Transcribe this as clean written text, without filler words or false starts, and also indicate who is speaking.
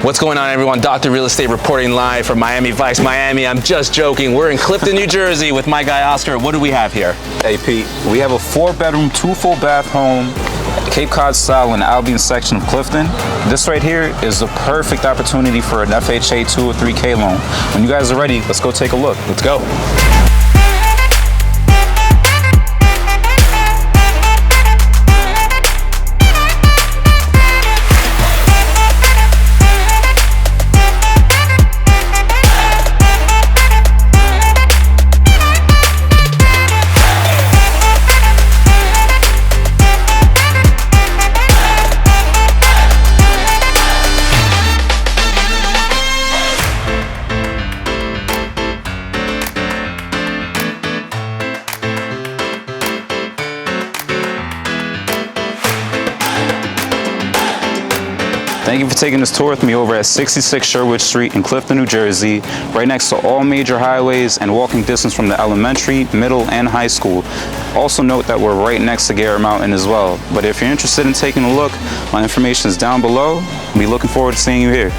Speaker 1: What's going on, everyone? Dr. Real Estate reporting live from Miami Vice, Miami. I'm just joking. We're in Clifton, New Jersey with my guy Oscar. What do we have here?
Speaker 2: Hey Pete, we have a 4-bedroom, 2 full bath home, Cape Cod style in the ALBION section of Clifton. This right here is the perfect opportunity for an FHA 2 or 3K loan. When you guys are ready, let's go take a look.
Speaker 1: Let's go.
Speaker 2: Thank you for taking this tour with me over at 66 Sherwood Street in Clifton, New Jersey, right next to all major highways and walking distance from the elementary, middle, and high school. Also note that we're right next to GALLEY Mountain as well. But if you're interested in taking a look, my information is down below. I'll be looking forward to seeing you here.